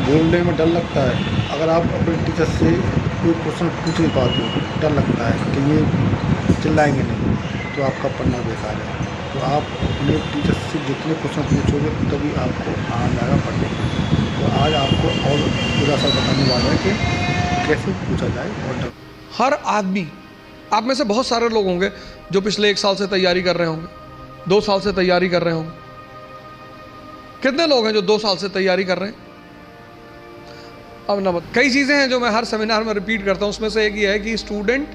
बोलने में डर लगता है। अगर आप अपने टीचर से कोई क्वेश्चन पूछ नहीं पाते हो, डर लगता है कि ये चिल्लाएंगे नहीं, तो आपका पढ़ना बेकार है। तो आप अपने टीचर से जितने क्वेश्चन पूछोगे तभी आपको आना जाएगा पढ़ने में। तो आज आपको और पूरा सा बताने वाला है कि कैसे पूछा जाए और डर। हर आदमी, आप में से बहुत सारे लोग होंगे जो पिछले 1 साल से तैयारी कर रहे होंगे, 2 साल से तैयारी कर रहे होंगे। कितने लोग हैं जो 2 साल से तैयारी कर रहे हैं? अब ना कई चीज़ें हैं जो मैं हर सेमिनार में रिपीट करता हूं। उसमें से एक ये है कि स्टूडेंट,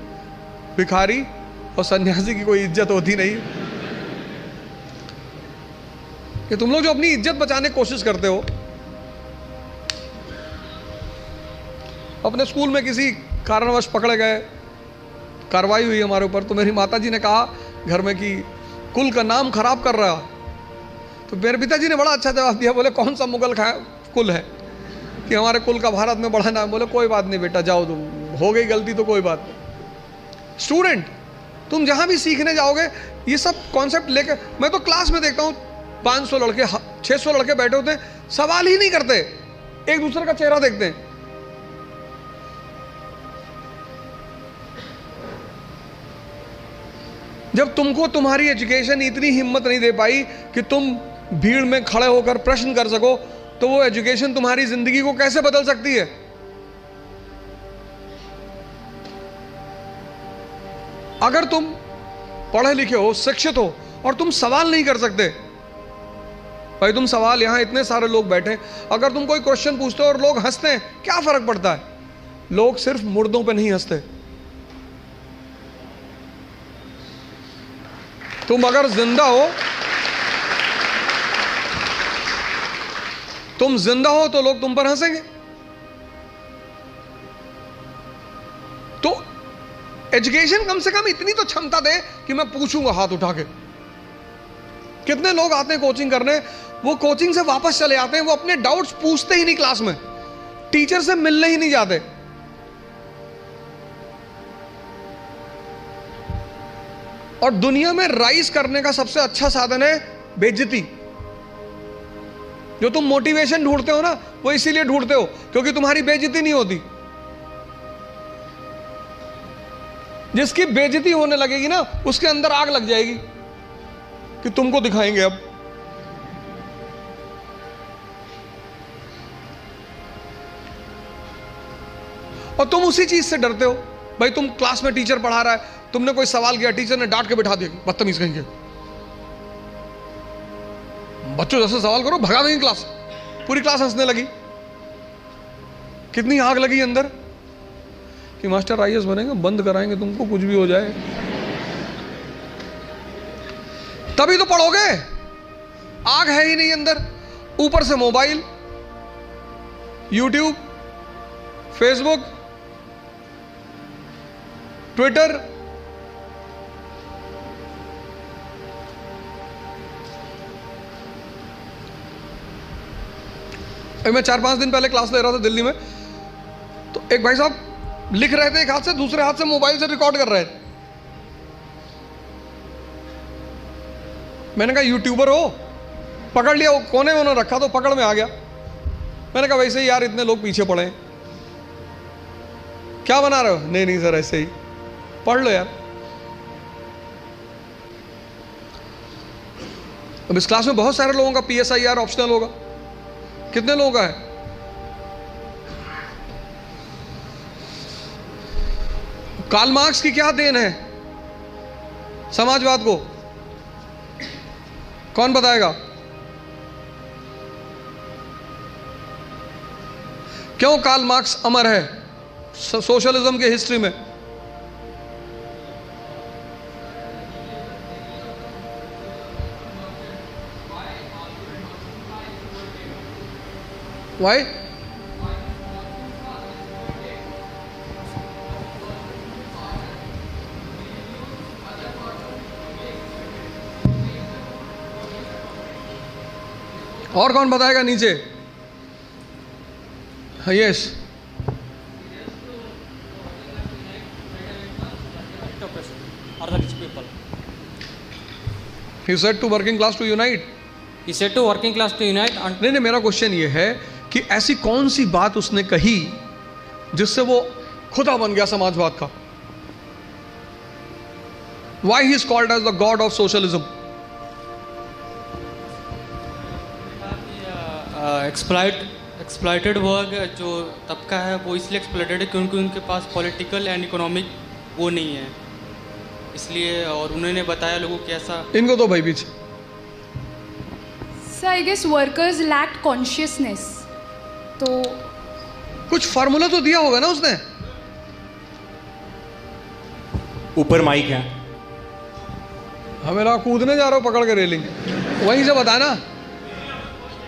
भिखारी और सन्यासी की कोई इज्जत होती नहीं। कि तुम लोग जो अपनी इज्जत बचाने की कोशिश करते हो, अपने स्कूल में किसी कारणवश पकड़े गए, कार्रवाई हुई हमारे ऊपर, तो मेरी माताजी ने कहा घर में कि कुल का नाम खराब कर रहा। तो मेरे पिताजी ने बड़ा अच्छा जवाब दिया, बोले कौन सा मुगल कुल है कि हमारे कुल का भारत में बड़ा नाम। बोले कोई बात नहीं बेटा, जाओ, तुम हो गई गलती तो कोई बात नहीं। स्टूडेंट, तुम जहां भी सीखने जाओगे ये सब कॉन्सेप्ट लेकर, मैं तो क्लास में देखता हूं 500 लड़के 600 लड़के बैठे होते हैं, सवाल ही नहीं करते, एक दूसरे का चेहरा देखते हैं। जब तुमको तुम्हारी एजुकेशन इतनी हिम्मत नहीं दे पाई कि तुम भीड़ में खड़े होकर प्रश्न कर सको, तो वो एजुकेशन तुम्हारी जिंदगी को कैसे बदल सकती है? अगर तुम पढ़े लिखे हो, शिक्षित हो और तुम सवाल नहीं कर सकते, भाई तुम सवाल, यहां इतने सारे लोग बैठे, अगर तुम कोई क्वेश्चन पूछते हो और लोग हंसते हैं, क्या फर्क पड़ता है? लोग सिर्फ मुर्दों पे नहीं हंसते। तुम अगर जिंदा हो, तुम जिंदा हो तो लोग तुम पर हंसेंगे। तो एजुकेशन कम से कम इतनी तो क्षमता दे कि मैं पूछूंगा हाथ उठा के। कितने लोग आते हैं कोचिंग करने, वो कोचिंग से वापस चले आते हैं, वो अपने डाउट्स पूछते ही नहीं क्लास में, टीचर से मिलने ही नहीं जाते। और दुनिया में राइज करने का सबसे अच्छा साधन है बेइज्जती। जो तुम मोटिवेशन ढूंढते हो ना, वो इसीलिए ढूंढते हो क्योंकि तुम्हारी बेइज्जती नहीं होती। जिसकी बेइज्जती होने लगेगी ना, उसके अंदर आग लग जाएगी कि तुमको दिखाएंगे अब। और तुम उसी चीज से डरते हो। भाई तुम क्लास में टीचर पढ़ा रहा है, तुमने कोई सवाल किया, टीचर ने डांट के बिठा दिया, बदतमीज कहेंगे, बच्चों जैसे सवाल करो, भगा देंगे क्लास। पूरी क्लास हंसने लगी। कितनी आग लगी अंदर कि मास्टर आईएएस बनेंगे, बंद कराएंगे तुमको, कुछ भी हो जाए। तभी तो पढ़ोगे, आग है ही नहीं अंदर। ऊपर से मोबाइल, यूट्यूब, फेसबुक, ट्विटर, मैं 4-5 दिन पहले क्लास ले रहा था दिल्ली में, तो एक भाई साहब लिख रहे थे एक हाथ से, दूसरे हाथ से मोबाइल से रिकॉर्ड कर रहे थे। मैंने कहा यूट्यूबर हो? पकड़ लिया, वो कोने में उन्होंने रखा तो पकड़ में आ गया। मैंने कहा वैसे ही यार इतने लोग पीछे पड़े हैं, क्या बना रहे हो? नहीं नहीं सर ऐसे ही, पढ़ लो यार। अब इस क्लास में बहुत सारे लोगों का PSIR ऑप्शनल होगा। कितने लोगों का है? कार्ल मार्क्स की क्या देन है समाजवाद को? कौन बताएगा? क्यों कार्ल मार्क्स अमर है सोशलिज्म के हिस्ट्री में? Why? और कौन बताएगा नीचे? Yes, he said to working class to unite. He said to working class to unite and नहीं, मेरा क्वेश्चन ये है कि ऐसी कौन सी बात उसने कही जिससे वो खुदा बन गया समाजवाद का। Why he is called as the god of socialism? Exploited वर्ग जो तबका है वो इसलिए एक्सप्लॉइटेड है क्योंकि उनके पास पॉलिटिकल एंड इकोनॉमिक वो नहीं है, इसलिए। और उन्होंने बताया लोगों को ऐसा। इनको तो भाई पीछे। Sir I guess workers lack consciousness, तो कुछ फार्मूला तो दिया होगा ना उसने। ऊपर माइक है। हमें लगा कूदने जा रहा हूं पकड़ के रेलिंग, वहीं से बताना।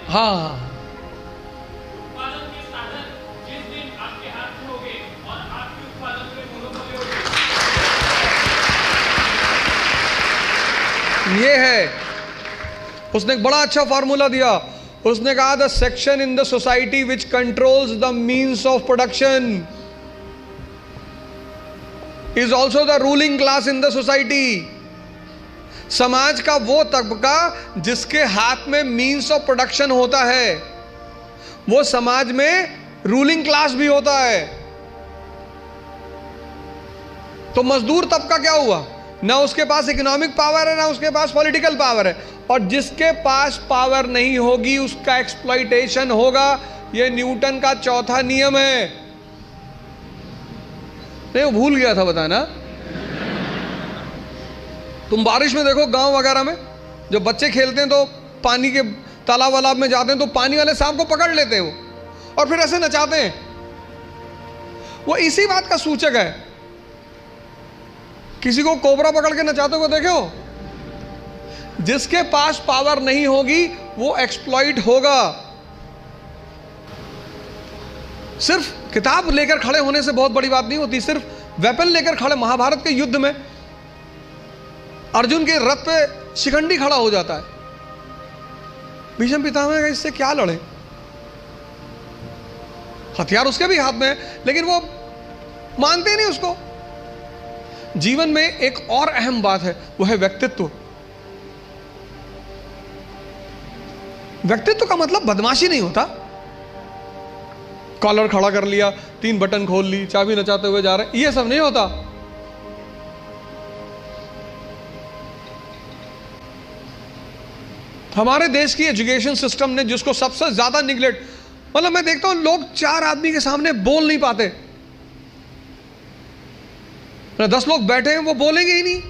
हाँ ये है, उसने एक बड़ा अच्छा फार्मूला दिया। उसने कहा the section in the society which controls the means of production is also the ruling class in the society. समाज का वो तबका जिसके हाथ में मीन्स ऑफ प्रोडक्शन होता है वो समाज में रूलिंग क्लास भी होता है। तो मजदूर तबका क्या हुआ? ना उसके पास इकोनॉमिक पावर है, ना उसके पास पॉलिटिकल पावर है, और जिसके पास पावर नहीं होगी उसका एक्सप्लॉइटेशन होगा। यह न्यूटन का चौथा नियम है। नहीं, वो भूल गया था बताना। तुम बारिश में देखो गांव वगैरह में जब बच्चे खेलते हैं तो पानी के तालाब वालाब में जाते हैं तो पानी वाले सांप को पकड़ लेते हैं वो, और फिर ऐसे नचाते हैं। वो इसी बात का सूचक है। किसी को कोबरा पकड़ के नचाते हुए देखे हो? जिसके पास पावर नहीं होगी वो एक्सप्लॉइट होगा। सिर्फ किताब लेकर खड़े होने से बहुत बड़ी बात नहीं होती। सिर्फ वेपन लेकर खड़े, महाभारत के युद्ध में अर्जुन के रथ पे शिखंडी खड़ा हो जाता है। भीष्म पितामह का इससे क्या लड़े? हथियार उसके भी हाथ में है, लेकिन वो मानते नहीं उसको। जीवन में एक और अहम बात है, वो है व्यक्तित्व। व्यक्तित्व का मतलब बदमाशी नहीं होता। कॉलर खड़ा कर लिया, 3 बटन खोल ली, चाबी नचाते हुए जा रहे, ये सब नहीं होता। हमारे देश की एजुकेशन सिस्टम ने जिसको सबसे ज्यादा निगलेक्ट, मतलब मैं देखता हूं लोग 4 आदमी के सामने बोल नहीं पाते। 10 लोग बैठे हैं वो बोलेंगे ही नहीं।